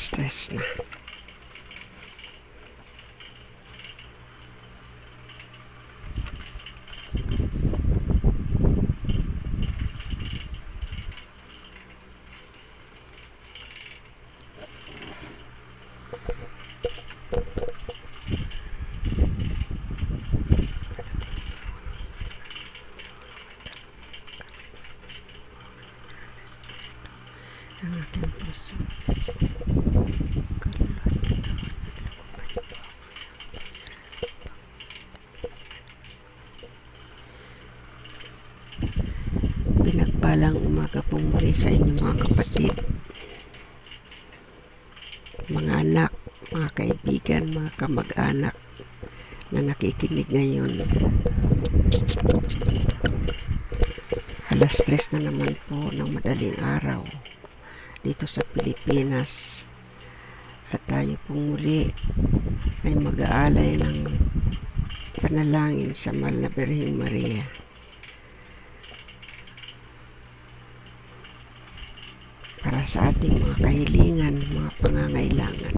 Stress na. Ang aking puso. Mapagpalang umaga po muli sa inyo mga kapatid, mga anak, mga kaibigan, mga kamag-anak na nakikinig ngayon. Alas 3 na naman po ng madaling araw dito sa Pilipinas, at tayo pong muli ay mag-aalay ng panalangin sa Mahal na Birheng Maria. Para sa ating mga kahilingan, mga pangangailangan.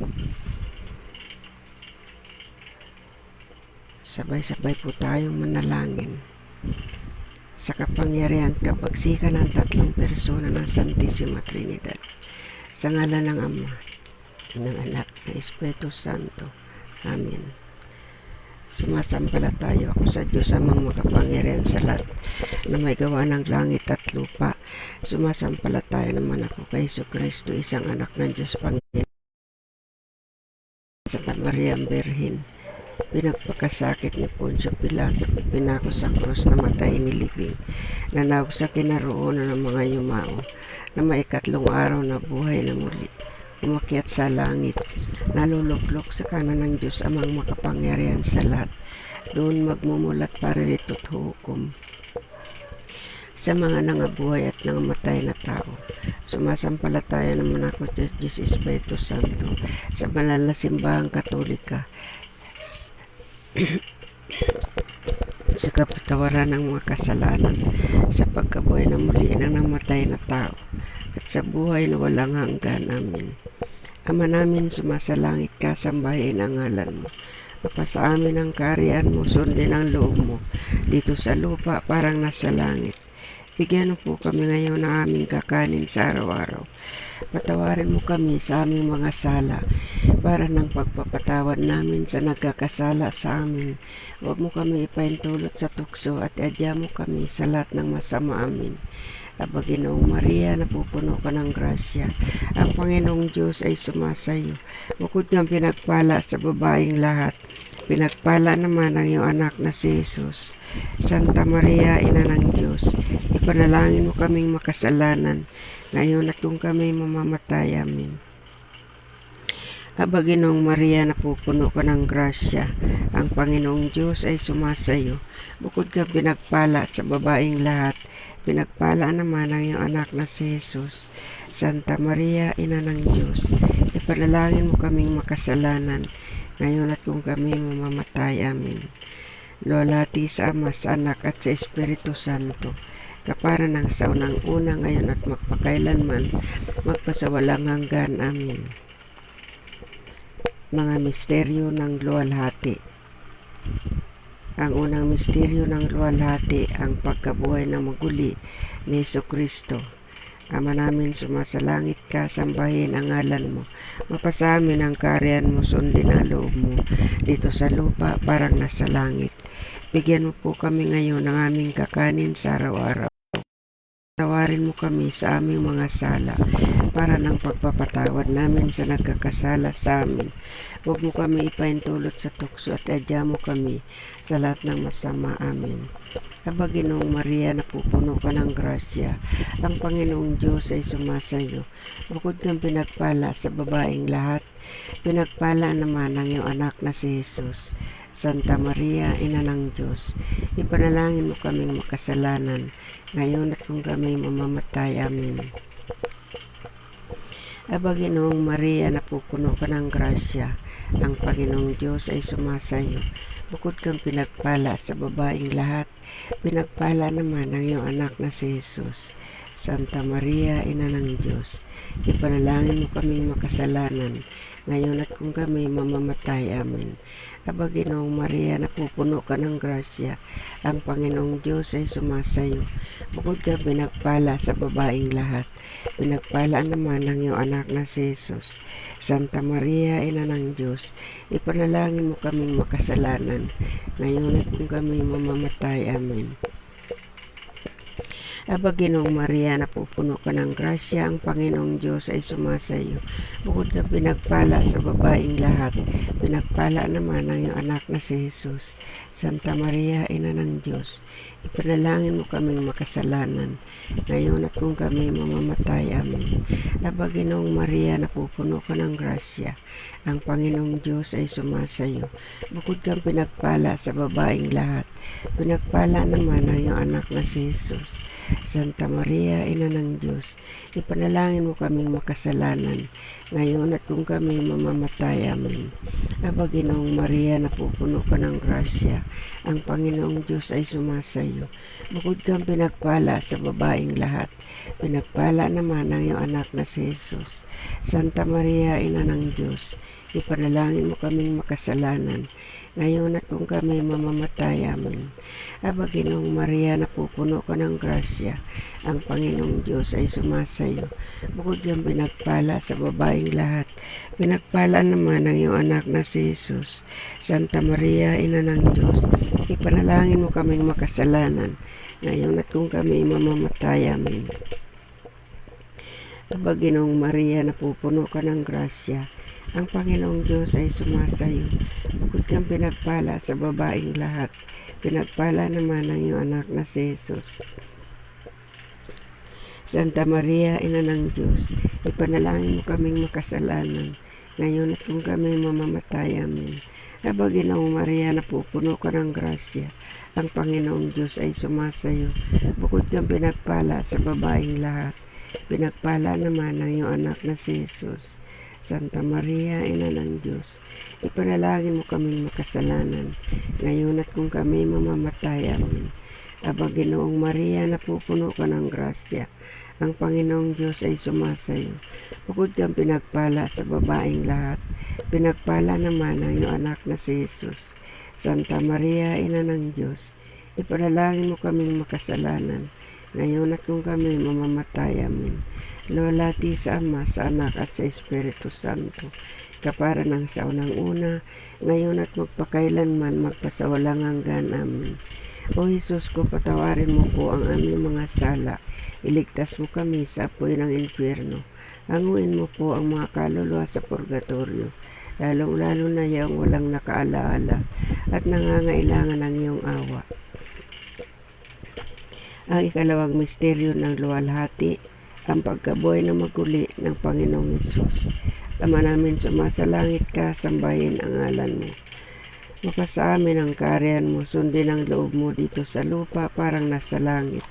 Sabay-sabay po tayong manalangin sa kapangyarihan at kapagsikan ng tatlong persona ng Santissima Trinidad. Sa ngalan ng Ama, ng Anak, ng Espiritu Santo. Amen. Sumasampalataya ako sa Diyos amang makapangyarihan sa lahat na may gawa ng langit at lupa. Sumasampalataya naman ako kay Jesucristo, isang anak ng Diyos Panginoon, Santa Maria ang Birhen, pinagpakasakit ni Poncio Pilato, ipinako sa krus, namatay, nilibing, nanawag sa kinaroonan ng mga yumao, na maikatlong araw na buhay na muli, umakyat sa langit, naluluklok sa kanan ng Diyos amang makapangyarihan sa lahat, doon magmumulat para rito't hukom sa mga nangabuhay at nangamatay na tao. Sumasampalataya naman ako sa Diyos Espiritu Santo, sa banal na simbahang Katolika, sa kapatawaran ng mga kasalanan, sa pagkabuhay na muli ng namatay na tao, at sa buhay na walang hanggan. Amen. Ama namin, sumasalangit ka, sambahin ang ngalan mo. Mapasa amin ang kaharian mo, sundin ang loob mo, dito sa lupa parang nasa langit. Bigyan mo po kami ngayon ng aming kakanin sa araw-araw. Patawarin mo kami sa aming mga sala, para ng pagpapatawad namin sa nagkakasala sa amin. Huwag mo kami ipaintulot sa tukso, at adya mo kami sa lahat ng masama. Amin. Aba Ginoong Maria, napupuno ka ng grasya, ang Panginoong Diyos ay sumasayo. Bukod kang pinagpala sa babaeng lahat, pinagpala naman ang iyong anak na si Jesus. Santa Maria, Ina ng Diyos, ipanalangin mo kaming makasalanan, ngayon at kung kami mamamatay. Amin. Aba Ginoong Maria, napupuno ka ng grasya, ang Panginoong Diyos ay sumasayo. Bukod kang pinagpala sa babaeng lahat, pinagpala naman ang iyong anak na si Jesus. Santa Maria, Ina ng Diyos, ipanalangin mo kaming makasalanan, ngayon at kung kami mamamatay. Amin. Luwalhati sa Ama, sa Anak, at sa Espiritu Santo, kapara ng sa unang-una, ngayon at magpakailanman, magpasawalang hanggan. Amin. Mga misteryo ng luwalhati. Ang unang misteryo ng luwalhati, ang pagkabuhay na maguli ni Jesucristo. Ama namin, sumasalangit ka, sambahin ang ngalan mo. Mapasa amin ang kaharian mo, sundin ang loob mo, dito sa lupa parang nasa langit. Bigyan mo po kami ngayon ng aming kakanin sa araw-araw. Tawarin mo kami sa aming mga sala, para ng pagpapatawad namin sa nagkakasala sa amin. Huwag mo kami ipaintulot sa tukso, at adya mo kami sa lahat ng masama. Amin. Aba Ginoong Maria, napupuno ka ng grasya, ang Panginoong Diyos ay sumasayo. Bukod kang pinagpala sa babaeng lahat, pinagpala naman ang iyong anak na si Jesus. Santa Maria, Ina ng Diyos, ipanalangin mo kaming makasalanan, ngayon at kung kami mamamatay. Amin. Aba Ginoong Maria, napupuno ka ng grasya, ang Panginoong Diyos ay sumasayo. Bukod kang pinagpala sa babaeng lahat, pinagpala naman ang iyong anak na si Jesus. Santa Maria, Ina ng Diyos, ipanalangin mo kaming makasalanan, ngayon at kung kami mamamatay. Amin. Aba Ginoong Maria, napupuno ka ng grasya, ang Panginoong Diyos ay sumasayo. Bukod kang pinagpala sa babaeng lahat, pinagpala naman ang iyong anak na si Jesus. Santa Maria, Ina ng Diyos, ipanalangin mo kaming makasalanan, ngayon at kung kami mamamatay. Amin. Aba, Ginoong Maria, napupuno ka ng grasya, ang Panginoong Diyos ay sumasayo. Bukod kang pinagpala sa babaeng lahat, pinagpala naman ang iyong anak na si Jesus. Santa Maria, Ina ng Diyos, ipanalangin mo kaming makasalanan, ngayon at kung kami mamamatay. Amen. Aba, Ginoong Maria, napupuno ka ng grasya, ang Panginoong Diyos ay sumasayo. Bukod kang pinagpala sa babaeng lahat, pinagpala naman ang iyong anak na si Jesus. Santa Maria, Ina ng Diyos, ipanalangin mo kaming makasalanan, ngayon at kung kami mamamatay. Amen. Aba, Ginoong Maria, napupuno ka ng grasya, ang Panginoong Diyos ay sumasayo. Bukod kang pinagpala sa babaeng lahat, pinagpala naman ang iyong anak na si Jesus. Santa Maria, Ina ng Diyos, ipanalangin mo kaming makasalanan, ngayon at kung kami mamamatay. Amen. Aba, Ginoong Maria, napupuno ka ng grasya, ang Panginoong Diyos ay sumasayo. Bukod kang pinagpala sa babaeng lahat, pinagpala naman ang iyong anak na si Jesus. Santa Maria, Ina ng Diyos, ipanalangin mo kaming makasalanan, ngayon at kung kami mamamatay. Amen. Aba, Ginoong Maria, napupuno ka ng grasya, ang Panginoong Diyos ay sumasayo. Bukod kang pinagpala sa babaeng lahat, pinagpala naman ang iyong anak na si Jesus. Santa Maria, Ina ng Diyos, ipanalangin mo kaming makasalanan, ngayon at kung kami mamamatay. Amen. Aba, Ginoong Maria, napupuno ka ng grasya, ang Panginoong Diyos ay sumasayo. Bukod kang pinagpala sa babaeng lahat, pinagpala naman ang iyong anak na si Jesus. Santa Maria, Ina ng Diyos, ipanalangin mo kaming makasalanan, ngayon at kung kami mamamatay. Amen. Aba, Ginoong Maria, napupuno ka ng grasya, ang Panginoong Diyos ay sumasayo. Bukod kang pinagpala sa babaeng lahat, pinagpala naman ang iyong anak na si Jesus. Santa Maria, Ina ng Diyos, ipanalangin mo kaming makasalanan, ngayon at kung kami mamamatay. Amen. Luwalhati sa Ama, sa Anak at sa Espiritu Santo, kapara ng sa unang-una, ngayon at magpakailanman, magpasawalang hanggan. Amen. O Jesus ko, patawarin mo po ang aming mga sala, iligtas mo kami sa apoy ng impyerno, hanguin mo po ang mga kaluluwa sa purgatorio, lalong-lalo na yung walang nakaalaala at nangangailangan ng iyong awa. Ang ikalawang misteryo ng luwalhati, ang pagkabuhay na maguli ng Panginoong Hesus. Ama namin sumasalangit ka, sambahin ang ngalan mo. Mapasa amin ang kaharian mo, sundin ang loob mo dito sa lupa parang nasa langit.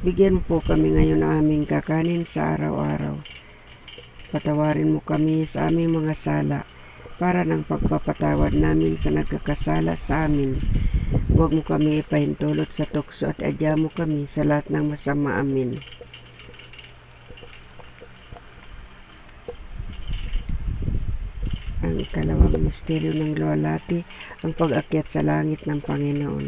Bigyan mo po kami ngayon ng aming kakanin sa araw-araw. Patawarin mo kami sa aming mga sala, para ng pagpapatawad namin sa nagkakasala sa amin. Huwag mo kami ipahintulot sa tukso at adya mo kami sa lahat ng masama. Amen. Ang ikalawang misteryo ng luwalhati, ang pag-akyat sa langit ng Panginoon.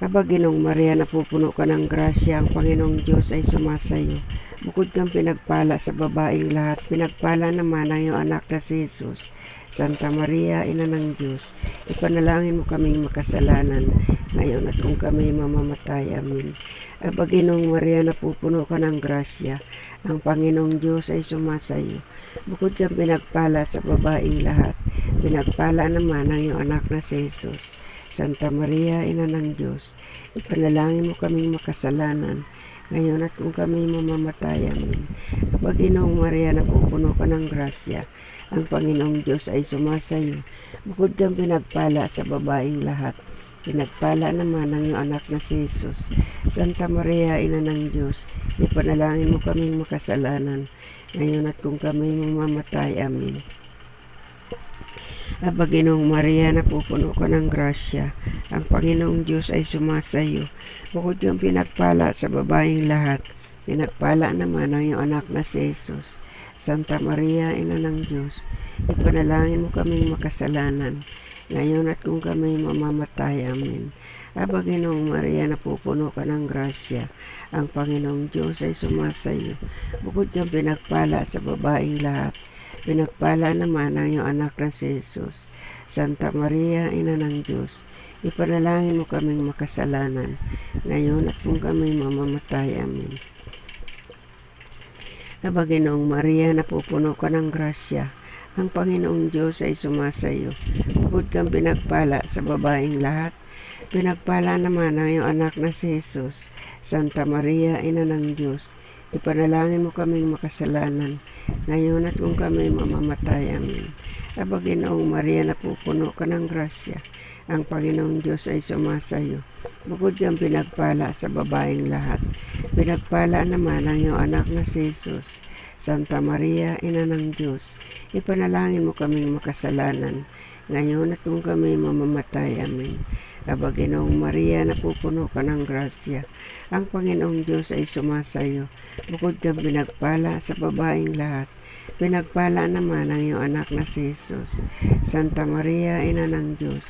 Aba, Ginoong Maria, napupuno ka ng grasya, ang Panginoong Diyos ay sumasayo. Bukod kang pinagpala sa babaeng lahat, pinagpala naman ang iyong anak na si Jesus. Santa Maria, Ina ng Diyos, ipanalangin mo kaming makasalanan, ngayon at kung kami mamamatay. Amen. Aba, Ginoong Maria, napupuno ka ng grasya, ang Panginoong Diyos ay sumasayo. Bukod kang pinagpala sa babaeng lahat, pinagpala naman ang iyong anak na si Jesus. Santa Maria, Ina ng Diyos, ipanalangin mo kaming makasalanan, ngayon at kung kami mamamatay. Amen. Kapag Ginoong Maria, napupuno ka ng grasya, ang Panginoong Diyos ay sumasayo. Bukod kang pinagpala sa babaeng lahat, pinagpala naman ang iyong anak na si Jesus. Santa Maria, Ina ng Diyos, ipanalangin mo kaming makasalanan, ngayon at kung kami mamamatay. Amen. Aba, Ginoong Maria, napupuno ka ng grasya, ang Panginoong Diyos ay sumasayo. Bukod kang pinagpala sa babaeng lahat, pinagpala naman ang iyong anak na si Jesus. Santa Maria, Ina ng Diyos, ipanalangin mo kaming makasalanan, ngayon at kung kami mamamatay. Amen. Aba, Ginoong Maria, napupuno ka ng grasya, ang Panginoong Diyos ay sumasayo. Bukod kang pinagpala sa babaeng lahat, pinagpala naman ang iyong anak na si Jesus. Santa Maria, Ina ng Diyos, ipanalangin mo kaming makasalanan, ngayon at kung kami mamamatay. Amen. Aba, Ginoong Maria, napupuno ka ng grasya, ang Panginoong Diyos ay sumasa iyo. Bukod kang pinagpala sa babaeng lahat, pinagpala naman ang iyong anak na si Jesus. Santa Maria, Ina ng Diyos, ipanalangin mo kaming makasalanan, ngayon at kung kami mamamatay. Amen. Aba, Ginoong Maria, napupuno ka ng grasya, ang Panginoong Diyos ay sumasa iyo. Bukod kang pinagpala sa babaeng lahat, pinagpala naman ang iyong anak na si Jesus. Santa Maria, Ina ng Diyos, ipanalangin mo kaming makasalanan, ngayon at kung kami mamamatay. Amen. Aba, Ginoong Maria, napupuno ka ng grasya, ang Panginoong Diyos ay sumasa iyo. Bukod kang pinagpala sa babaeng lahat, pinagpala naman ang iyong anak na si Jesus. Santa Maria, Ina ng Diyos,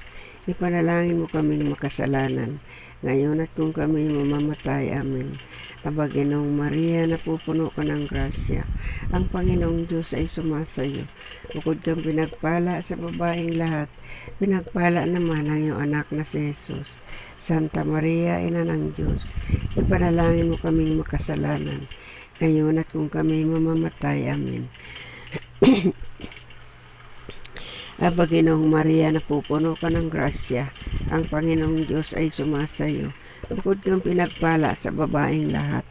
ipanalangin mo kaming makasalanan, ngayon at kung kami mamamatay. Amen. Aba, Ginoong Maria, napupuno ka ng grasya, ang Panginoong Diyos ay sumasa iyo. Bukod kang pinagpala sa babaeng lahat, pinagpala naman ang iyong anak na si Jesus. Santa Maria, Ina ng Diyos, ipanalangin mo kaming makasalanan, ngayon at kung kami mamamatay. Amen. Aba, Ginoong Maria, napupuno ka ng grasya, ang Panginoong Diyos ay sumasa iyo. Bukod kang pinagpala sa babaeng lahat,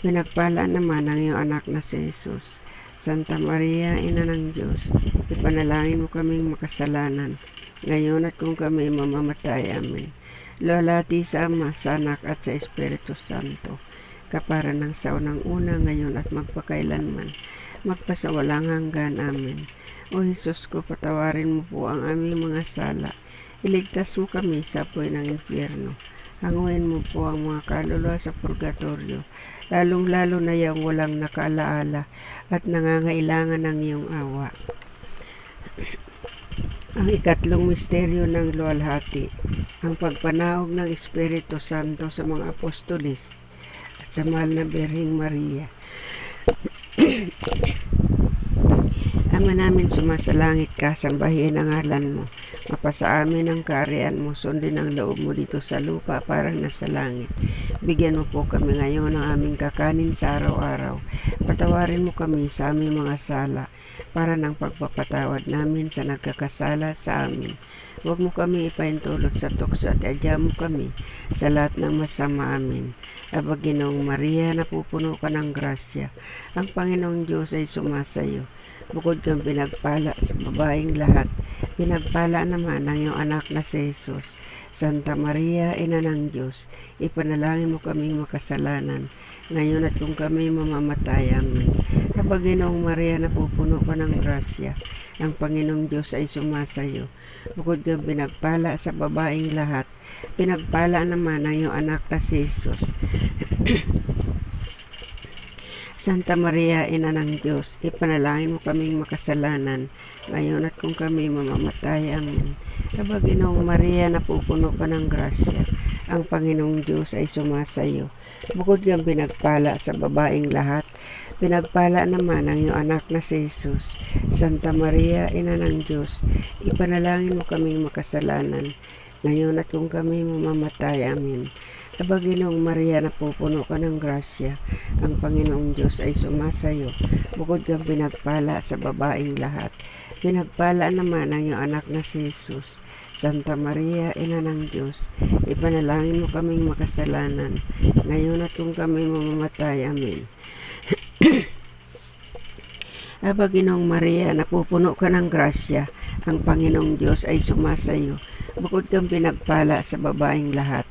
pinagpala naman ang iyong anak na si Jesus. Santa Maria, Ina ng Diyos, ipanalangin mo kaming makasalanan, ngayon at kung kami mamamatay. Amen. Lolati sa Ama, sa Anak at sa Espiritu Santo, kapara ng sa unang una, ngayon at magpakailanman, magpasawalang hanggan. Amen. O Jesus ko, patawarin mo po ang aming mga sala. Iligtas mo kami sa apoy ng impyerno. Hanguin mo po ang mga kaluluwa sa purgatorio, lalong-lalo na yung walang nakaalaala at nangangailangan ng iyong awa. Ang ikatlong misteryo ng luwalhati, ang pagpanaog ng Espiritu Santo sa mga apostolis at sa mahal na Birheng Maria. Ama namin sumasalangit ka, sambahin ang ngalan mo. Mapasa amin ang kaharian mo, sundin ang loob mo dito sa lupa parang nasa langit. Bigyan mo po kami ngayon ng aming kakanin sa araw-araw. Patawarin mo kami sa aming mga sala, para ng pagpapatawad namin sa nagkakasala sa amin. Huwag mo kami ipaintulot sa tukso at adya mo kami sa lahat ng masama. Amin. Aba, Ginoong Maria, napupuno ka ng grasya, ang Panginoong Diyos ay sumasa iyo. Bukod kang pinagpala sa babaeng lahat, pinagpala naman ang iyong anak na si Jesus. Santa Maria, Ina ng Diyos, ipanalangin mo kaming makasalanan, ngayon at kung kami mamamatay. Amen. Kapag Ginoong Maria, napupuno ka ng grasya, ang Panginoong Diyos ay sumasa iyo. Bukod kang pinagpala sa babaeng lahat, pinagpala naman ang iyong anak na si Jesus. Santa Maria, Ina ng Diyos, ipanalangin mo kaming makasalanan, ngayon at kung kami mamamatay. Amen. Kapag Ginoong Maria, napupuno ka ng grasya, ang Panginoong Diyos ay sumasa iyo. Bukod kang pinagpala sa babaeng lahat, pinagpala naman ang iyong anak na si Jesus. Santa Maria, Ina ng Diyos, ipanalangin mo kaming makasalanan, ngayon at kung kami mamamatay. Amen. Kapag Ginoong Maria, napupuno ka ng grasya, ang Panginoong Diyos ay sumasa iyo. Bukod kang pinagpala sa babaeng lahat, pinagpala naman ang iyong anak na si Jesus. Santa Maria, Ina ng Diyos, ipanalangin mo kaming makasalanan, ngayon at kung kami mamamatay. Amen. Aba, Ginoong Maria, napupuno ka ng grasya, ang Panginoong Diyos ay sumasa iyo. Bukod kang pinagpala sa babaeng lahat,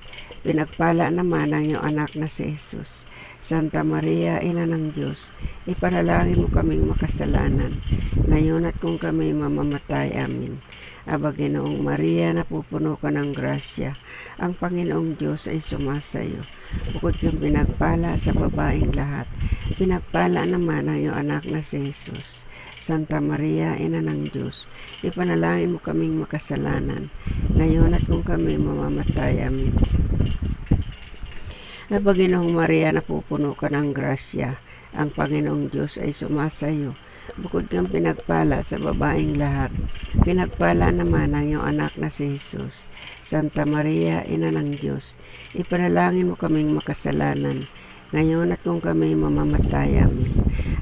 pinagpala naman ang iyong anak na si Jesus. Santa Maria, Ina ng Diyos, ipanalangin mo kaming makasalanan, ngayon at kung kami mamamatay. Amen. Aba, Ginoong Maria, napupuno ka ng grasya, ang Panginoong Diyos ay sumasa iyo. Bukod kang pinagpala sa babaeng lahat, pinagpala naman ang iyong anak na si Jesus. Santa Maria, Ina ng Diyos, ipanalangin mo kaming makasalanan, ngayon at kung kami mamamatay. Amen. Aba, Ginoong Maria, napupuno ka ng grasya, ang Panginoong Diyos ay sumasa iyo. bukod kang pinagpala sa babaeng lahat. Pinagpala naman ang iyong anak na si Jesus. Santa Maria, Ina ng Diyos, ipanalangin mo kaming makasalanan, ngayon at kung kami mamamatay. Amen.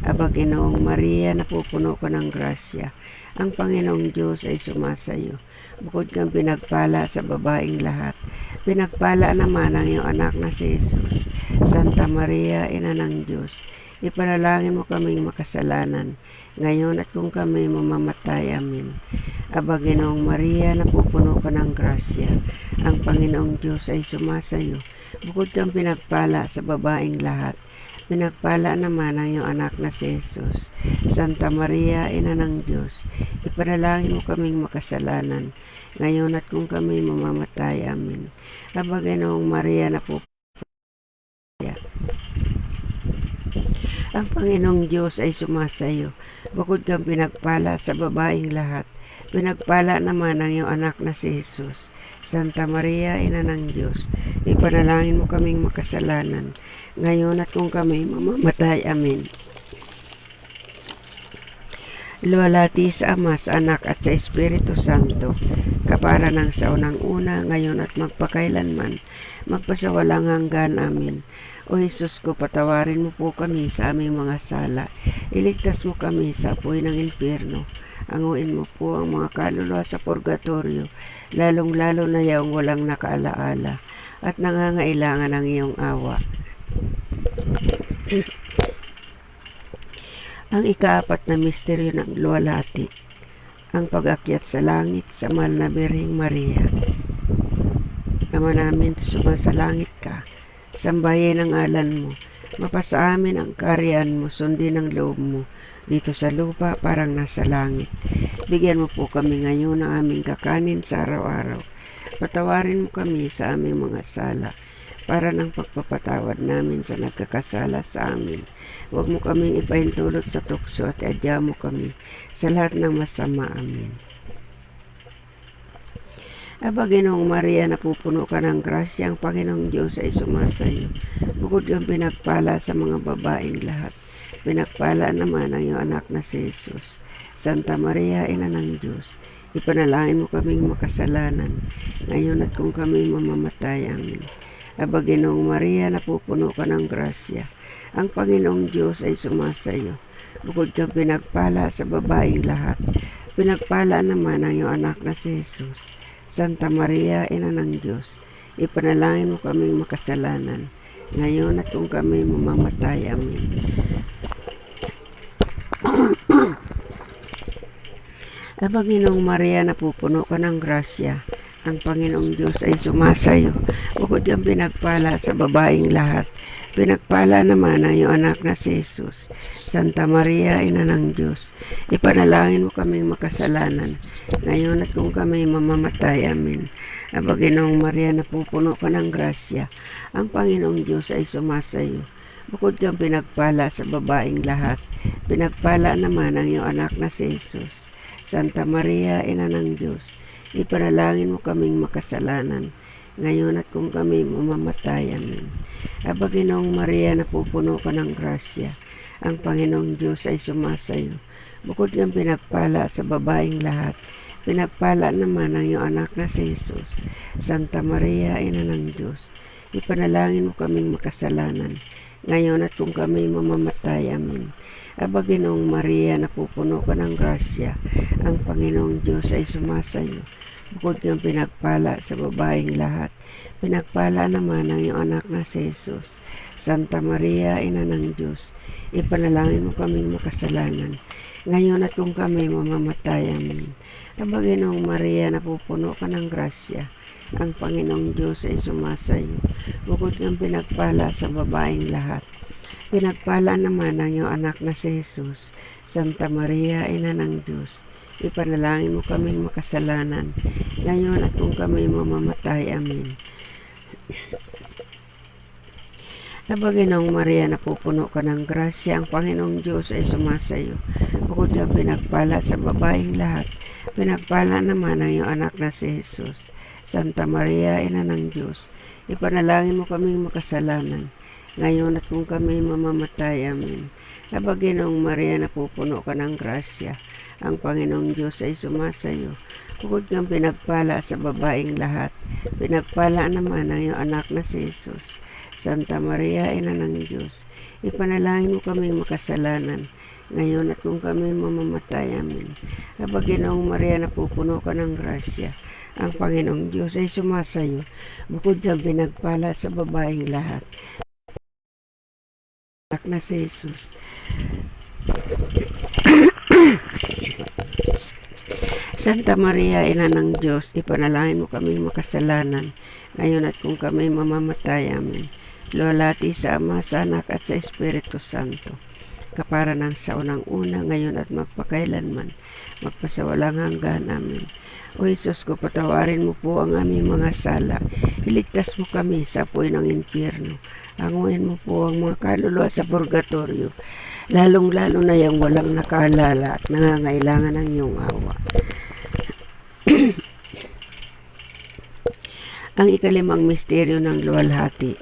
Aba Ginoong Maria, napupuno ka ng grasya, ang Panginoong Diyos ay sumasayo. Bukod kang pinagpala sa babaeng lahat, pinagpala naman ang iyong anak na si Jesus. Santa Maria, Ina ng Diyos, ipanalangin mo kaming makasalanan, ngayon at kung kami mamamatay. Amen. Aba Ginoong Maria, napupuno ka ng grasya, ang Panginoong Diyos ay sumasayo. Bukod kang pinagpala sa babaeng lahat, pinagpala naman ang iyong anak na si Jesus. Santa Maria, Ina ng Diyos, ipanalangin mo kaming makasalanan, ngayon at kung kami mamamatay. Amen. Aba Ginoong Maria, napupuno ang Panginoong Diyos ay sumasayo. Bukod kang pinagpala sa babaeng lahat, pinagpala naman ang iyong anak na si Jesus. Santa Maria, Ina ng Diyos, ipanalangin mo kaming makasalanan, ngayon at kung kami mamamatay. Amen. Luwalhati sa Ama, sa Anak at sa Espiritu Santo, kapara ng sa unang-una, ngayon at magpakailanman, magpasawalang hanggan. Amen. O Jesus ko, patawarin mo po kami sa aming mga sala. Iligtas mo kami sa apoy ng impyerno. Anguin mo po ang mga kaluluwa sa purgatorio, lalong-lalo na yaong walang nakaalaala at nangangailangan ng iyong awa. Ang ikaapat na misteryo ng luwalhati, ang pag-akyat sa langit sa mahal na Birheng Maria. Ama namin, sumasalangit ka, sambahin ang ngalan mo, mapasa amin ang kaharian mo, sundin ang loob mo, dito sa lupa parang nasa langit. Bigyan mo po kami ngayon ng aming kakanin sa araw-araw. Patawarin mo kami sa aming mga sala, para ng pagpapatawad namin sa nagkakasala sa amin. Huwag mo kaming ipahintulot sa tukso at adya mo kami sa lahat ng masama. Amen. Aba Ginoong Maria, napupuno ka ng grasya, ang Panginoong Diyos ay sumasayo. Bukod kang pinagpala sa mga babaeng lahat, pinagpala naman ang iyong anak na si Jesus. Santa Maria, Ina ng Diyos, ipanalangin mo kaming makasalanan, ngayon at kung kami mamamatay. Amen. Aba Ginoong Maria, napupuno ka ng grasya, ang Panginoong Diyos ay sumasayo. Bukod kang pinagpala sa babaeng lahat, pinagpala naman ang iyong anak na si Jesus. Santa Maria, Ina ng Diyos, ipanalangin mo kaming makasalanan, ngayon at kung kami mamamatay. Amen. Aba Ginoong Maria, napupuno ka ng grasya, ang Panginoong Diyos ay sumasayo. Bukod kang pinagpala sa babaeng lahat, pinagpala naman ang iyong anak na si Jesus. Santa Maria, Ina ng Diyos, ipanalangin mo kaming makasalanan, ngayon at kung kami mamamatay. Amen. Aba Ginoong Maria, napupuno ka ng grasya, ang Panginoong Diyos ay sumasayo. Bukod kang pinagpala sa babaeng lahat, pinagpala naman ang iyong anak na si Jesus. Santa Maria, Ina ng Diyos, ipanalangin mo kaming makasalanan, ngayon at kung kami mamamatay. Amen. Aba Ginoong Maria, napupuno ka ng grasya, ang Panginoong Diyos ay sumasayo. Bukod kang pinagpala sa babaeng lahat, pinagpala naman ang iyong anak na si Jesus. Santa Maria, Ina ng Diyos, ipanalangin mo kaming makasalanan, ngayon at kung kami mamamatay. Amen. Aba Ginoong Maria, napupuno ka ng grasya, ang Panginoong Diyos ay sumasayo. Bukod kang pinagpala sa babaeng lahat, pinagpala naman ang iyong anak na si Jesus. Santa Maria, Ina ng Diyos, ipanalangin mo kaming makasalanan, ngayon at kung kami mamamatay. Amen. Aba Ginoong Maria, napupuno ka ng grasya, ang Panginoong Diyos ay sumasayo. Bukod kang pinagpala sa babaeng lahat, pinagpala naman ang iyong anak na si Jesus. Santa Maria, Ina ng Diyos, ipanalangin mo kaming makasalanan, ngayon at kung kami mamamatay. Amen. Aba Ginoong Maria, napupuno ka ng grasya, ang Panginoong Diyos ay sumasayo. Bukod kang pinagpala sa babaeng lahat, pinagpala naman ang iyong anak na si Jesus. Santa Maria, Ina ng Diyos, ipanalangin mo kaming makasalanan, ngayon at kung kami mamamatay. Amen. Aba, Ginoong Maria, napupuno ka ng grasya, ang Panginoong Diyos ay sumasayo. Bukod kang pinagpala sa babaeng lahat, pinagpala naman ang iyong anak na si Jesus. Santa Maria, Ina ng Diyos, ipanalangin mo kaming makasalanan, ngayon at kung kami mamamatay. Amen. Aba, Ginoong Maria, napupuno ka ng grasya, ang Panginoong Diyos ay sumasayo. Bukod kang pinagpala sa babaeng lahat, anak na si Jesus. Santa Maria, Ina ng Diyos, ipanalangin mo kaming makasalanan, ngayon at kung kami mamamatay. Amen. Luwalhati sa Ama, sa Anak, at sa Espiritu Santo, kapara ng sa unang-una, ngayon at magpakailanman, magpasawalang hanggan. Amen. O Jesus ko, patawarin mo po ang aming mga sala. Iligtas mo kami sa apoy ng impyerno. Anguin mo po ang mga kaluluwa sa purgatorio, lalong-lalo na yung walang nakaalala at nangangailangan ng iyong awa. Ang ikalimang misteryo ng luwalhati,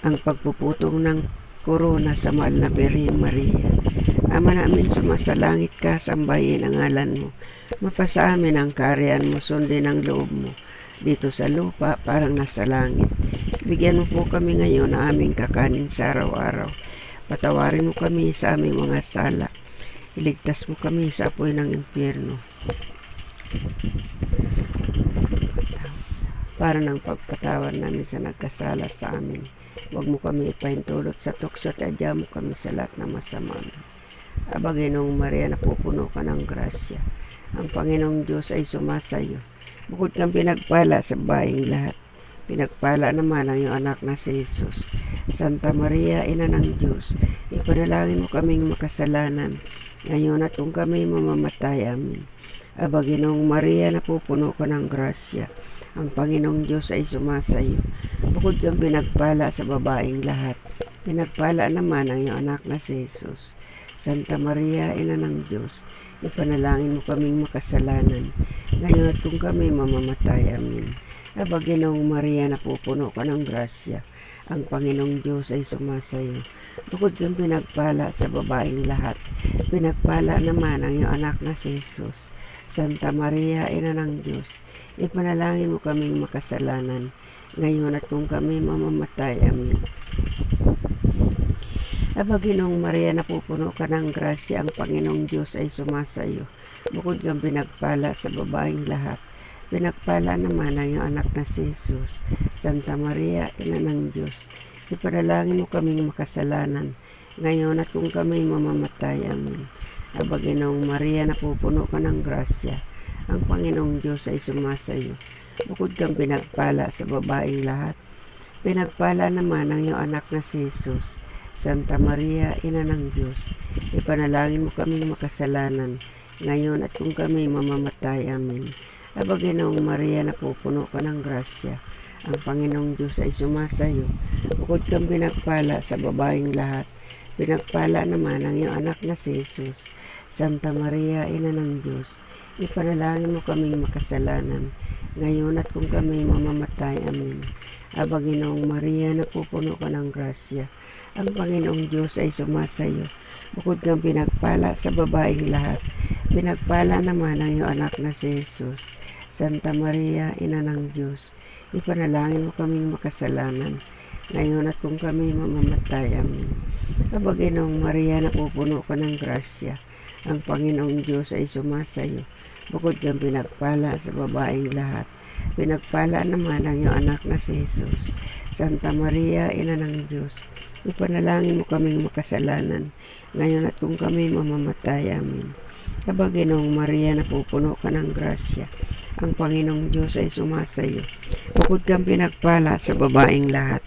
ang pagpuputong ng korona sa mahal na Birhen Maria. Ama namin, sumasalangit ka, sambahin ang ngalan mo. Mapasa amin ang kaharian mo, sundin ang loob mo, dito sa lupa parang nasa langit. Bigyan mo po kami ngayon ng aming kakanin sa araw-araw. Patawarin mo kami sa aming mga sala. Iligtas mo kami sa apoy ng impyerno, para ng pagpatawad namin sa nagkasala sa amin. Huwag mo kami ipahintulot sa tukso at adya mo kami sa lahat ng masama. Aba, Ginoong Maria, napupuno ka ng grasya, ang Panginoong Diyos ay sumasayo. Bukod kang pinagpala sa babaeng lahat, pinagpala naman ang iyong anak na si Jesus. Santa Maria, Ina ng Diyos, ipanalangin mo kaming makasalanan, ngayon at kung kami mamamatay. Amen. Aba, Ginoong Maria, napupuno ka ng grasya, ang Panginoong Diyos ay sumasayo. Bukod kang pinagpala sa babaeng lahat, pinagpala naman ang iyong anak na si Jesus. Santa Maria, Ina ng Diyos, ipanalangin mo kaming makasalanan, ngayon at kung kami mamamatay. Amen. Aba, Ginoong Maria, napupuno ka ng grasya, ang Panginoong Diyos ay sumasayo. Bukod kang pinagpala sa babaeng lahat, pinagpala naman ang iyong anak na si Jesus. Santa Maria, Ina ng Diyos, ipanalangin mo kaming makasalanan, ngayon at kung kami mamamatay. Amen. Aba, Ginoong Maria, napupuno ka ng grasya, ang Panginoong Diyos ay sumasayo. Bukod kang pinagpala sa babaeng lahat, pinagpala naman ang iyong anak na si Jesus. Santa Maria, Ina ng Diyos, ipanalangin mo kaming makasalanan, ngayon at kung kami mamamatay. Amen. Aba, Ginoong Maria, napupuno ka ng grasya, ang Panginoong Diyos ay sumasayo. Bukod kang pinagpala sa babaeng lahat, pinagpala naman ang iyong anak na si Jesus. Santa Maria, Ina ng Diyos, ipanalangin mo kaming makasalanan, ngayon at kung kami mamamatay. Amen. Aba, Ginoong Maria, napupuno ka ng grasya, ang Panginoong Diyos ay sumasayo. Bukod kang pinagpala sa babaeng lahat, pinagpala naman ang iyong anak na si Jesus. Santa Maria, Ina ng Diyos, ipanalangin mo kaming makasalanan, ngayon at kung kami mamamatay. Amen. Aba, Ginoong Maria, napupuno ka ng grasya, ang Panginoong Diyos ay sumasayo. Bukod kang pinagpala sa babaeng lahat, pinagpala naman ang iyong anak na si Jesus. Santa Maria, Ina ng Diyos, ipanalangin mo kaming makasalanan, ngayon at kung kami mamamatay. Amen. Aba, Ginoong Maria, napupuno ka ng grasya, ang Panginoong Diyos ay sumasayo. Bukod kang pinagpala sa babaeng lahat, pinagpala naman ang iyong anak na si Jesus. Santa Maria, Ina ng Diyos, ipanalangin mo kaming makasalanan, ngayon at kung kami mamamatay. Amen. Aba, Ginoong Maria, napupuno ka ng grasya, ang Panginoong Diyos ay sumasayo. Bukod kang pinagpala sa babaeng lahat,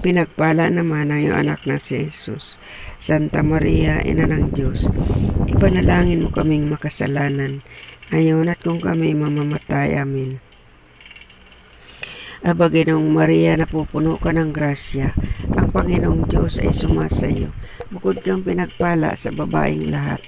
pinagpala naman ang iyong anak na si Jesus. Santa Maria, Ina ng Diyos, ipanalangin mo kaming makasalanan, ngayon at kung kami mamamatay. Amen. Aba, Ginoong Maria, napupuno ka ng grasya, ang Panginoong Diyos ay sumasayo. Bukod kang pinagpala sa babaeng lahat,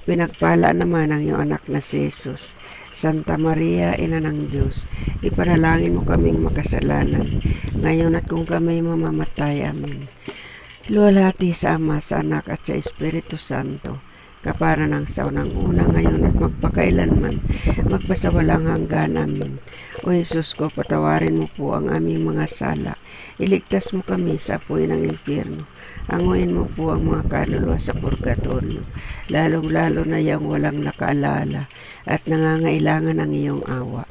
pinagpala naman ang iyong anak na si Jesus. Santa Maria, Ina ng Diyos, ipanalangin mo kaming makasalanan, ngayon at kung kami mamamatay. Amen. luwalhati sa Ama, sa Anak at sa Espiritu Santo, kapara ng sa unang-una ngayon at magpakailanman, magpasawalang hanggan. Amin. O Jesus ko, patawarin mo po ang aming mga sala. Iligtas mo kami sa apoy ng impyerno. Anguin mo po ang mga kaluluwa sa purgatorio, lalong-lalo na yung walang nakaalala at nangangailangan ng iyong awa.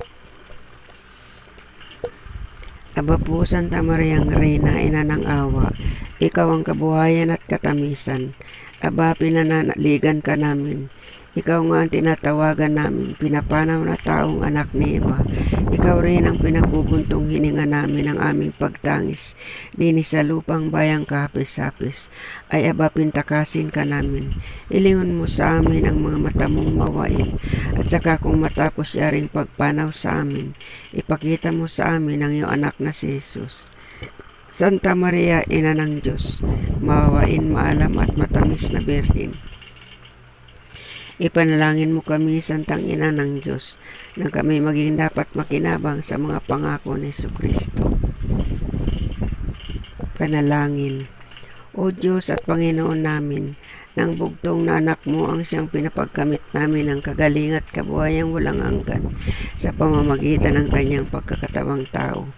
Aba po, Santa Mariang Reyna, Ina ng Awa, ikaw ang kabuhayan at katamisan. Aba, pinanaligan ka namin. Ikaw nga ang tinatawagan namin, pinapanaw na taong anak ni Eva. Ikaw rin ang pinagbubuntong hininga namin ang aming pagtangis. Dini sa lupang bayang kahapis-hapis, ay aba pintakasin ka namin. Ilingon mo sa amin ang mga mata mong mawain, at saka kung matapos yaring pagpanaw sa amin, ipakita mo sa amin ang iyong anak na si Jesus. Santa Maria, Ina ng Diyos, mawawain, maalam at matamis na Birhen, ipanalangin mo kami, Santang Ina ng Diyos, na kami maging dapat makinabang sa mga pangako ni Jesucristo. Panalangin. O Diyos at Panginoon namin, nang bugtong na anak mo ang siyang pinapagkamit namin ng kagaling at kabuhayang walang hanggan sa pamamagitan ng kanyang pagkakatawang tao,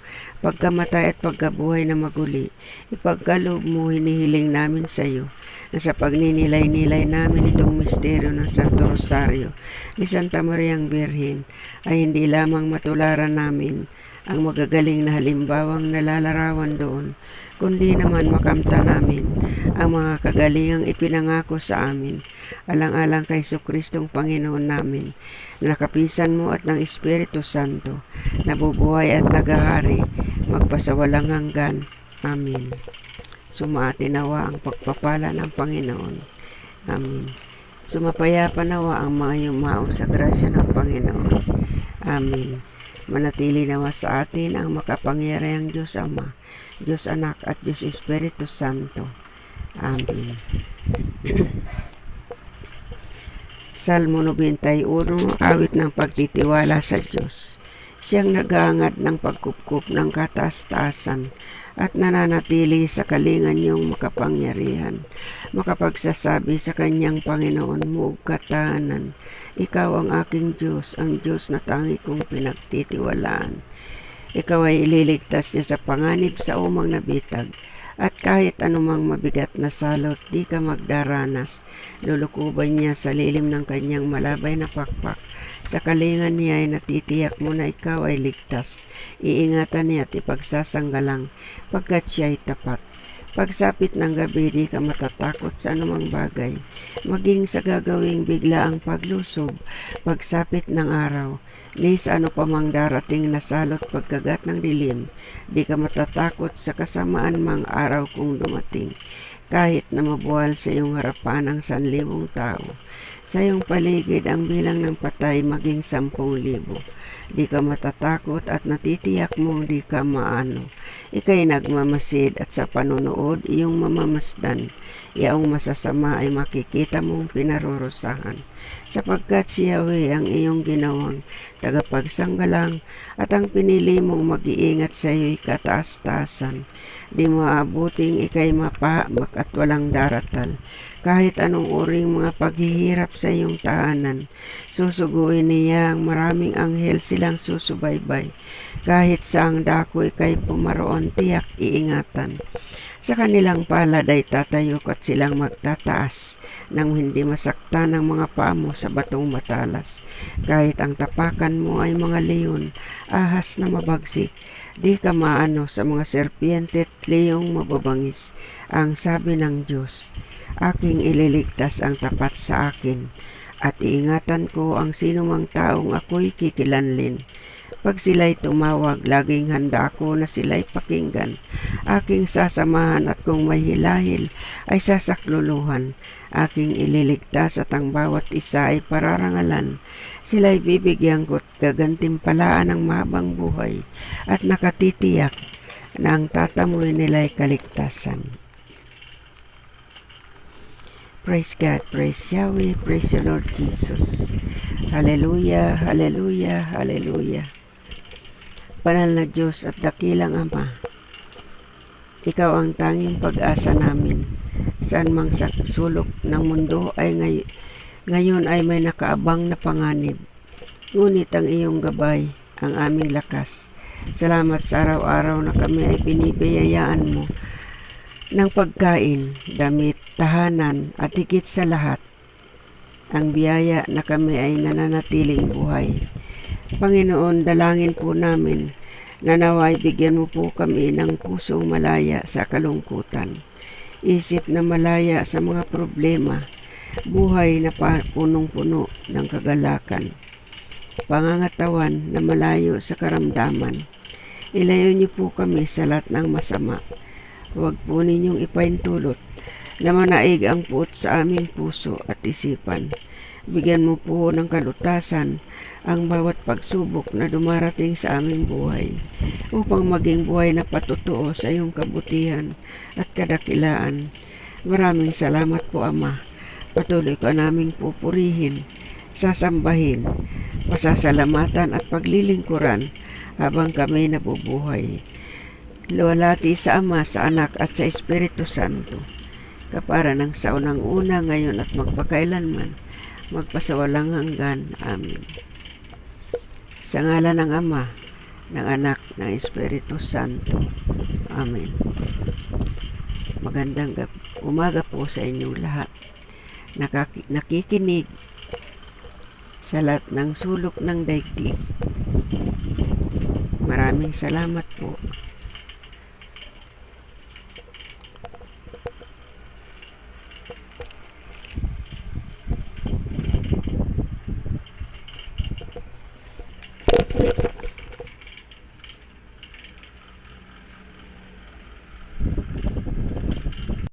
pagkamatay at pagkabuhay na maguli, ipagkaloob mo hinihiling namin sa iyo, na sa pagninilay-nilay namin itong misteryo ng Santo Rosario ni Santa Mariang Birhen ay hindi lamang matularan namin ang magagaling na halimbawang nalalarawan doon, kundi naman makamta namin ang mga kagalingang ipinangako sa amin, alang-alang kay Jesucristong Panginoon namin, na nakapisan mo at ng Espiritu Santo, nabubuhay at nagahari, magpasawalang hanggan. Amen. Sumati nawa ang pagpapala ng Panginoon. Amen. Sumapayapa nawa ang mga yumao sa grasya ng Panginoon. Amen. Manatili nawa sa atin ang makapangyarihang Diyos Ama, Diyos Anak at Diyos Espiritu Santo. Amen. Salmo 91, awit ng pagtitiwala sa Diyos. Siyang nag-aangad ng pagkupkup ng kataas-taasan at nananatili sa kalingan niyong makapangyarihan, makapagsasabi sa kanyang Panginoon mo katahanan, ikaw ang aking Diyos, ang Diyos na tangi kong pinagtitiwalaan. Ikaw ay ililigtas niya sa panganib sa umang nabitag, at kahit anumang mabigat na salot, di ka magdaranas. Lulukuban niya sa lilim ng kanyang malabay na pakpak. Sa kalingan niya ay natitiyak mo na ikaw ay ligtas. Iingatan niya at ipagsasanggalang pagkat siya ay tapat. Pagsapit ng gabi, di ka matatakot sa anumang bagay. Maging sa gagawing bigla ang paglusob, pagsapit ng araw, ni sa ano pa mang darating na salot pagkagat ng dilim, di ka matatakot sa kasamaan mang araw kung dumating. Kahit na mabuwal sa iyong harapan ang 1,000 tao, sa iyong paligid ang bilang ng patay maging 10,000. Di ka matatakot at natitiyak mong di ka maano. Ika'y nagmamasid at sa panunood iyong mamamasdan. Yaong masasama ay makikita mong pinarurusahan. Sapagkat si Yahweh ang iyong ginawang tagapagsanggalang at ang pinili mong mag-iingat sa iyo'y kataas-taasan. Di mo aabuting ika'y mapahamak at walang daratal. Kahit anong uring mga paghihirap sa iyong tahanan, susuguin niya ang maraming anghel silang susubaybay. Kahit saang dako ika'y pumaroon, tiyak iingatan. Sa kanilang palad ay tatayok at silang magtataas nang hindi masaktan ang mga paa mo sa batong matalas. Kahit ang tapakan mo ay mga leon, ahas na mabagsik, di ka maano sa mga serpiente at leyong mababangis. Ang sabi ng Diyos, aking ililigtas ang tapat sa akin, at iingatan ko ang sinumang taong ako'y kikilanlin. Pag sila'y tumawag, laging handa ako na sila'y pakinggan. Aking sasamahan at kung may hilahil ay sasakluluhan. Aking ililigtas at ang bawat isa ay pararangalan. Sila'y bibigyan ko't gagantimpalaan ng mahabang buhay at nakatitiyak na ang tatamuin nila'y kaligtasan. Praise God, praise Yahweh, praise the Lord Jesus. Hallelujah, hallelujah, hallelujah. Banal na Diyos at dakilang Ama, Ikaw ang tanging pag-asa namin. Saan mang sa sulok ng mundo ay ngayon ay may nakaabang na panganib. Ngunit ang iyong gabay, ang aming lakas. Salamat sa araw-araw na kami ay binibiyayaan mo ng pagkain, damit, tahanan at higit sa lahat, ang biyaya na kami ay nananatiling buhay. Panginoon, dalangin po namin na naway bigyan mo po kami ng pusong malaya sa kalungkutan, isip na malaya sa mga problema, buhay na punong-puno ng kagalakan, pangangatawan na malayo sa karamdaman. Ilayo niyo po kami sa lahat ng masama. Huwag po ninyong ipaintulot na manaig ang puot sa aming puso at isipan. Bigyan mo po ng kalutasan ang bawat pagsubok na dumarating sa aming buhay upang maging buhay na patutuo sa iyong kabutihan at kadakilaan. Maraming salamat po, Ama. Patuloy ka naming pupurihin, sasambahin, pasasalamatan at paglilingkuran habang kami nabubuhay. Luwalhati sa Ama, sa Anak at sa Espiritu Santo, kapara ng sa unang-una, ngayon at magpakailanman, magpasawalang hanggan. Amen. Sa ngalan ng Ama, ng Anak, ng Espiritu Santo. Amen. Magandang umaga po sa inyong lahat. Nakikinig sa lahat ng sulok ng daigdig. Maraming salamat po.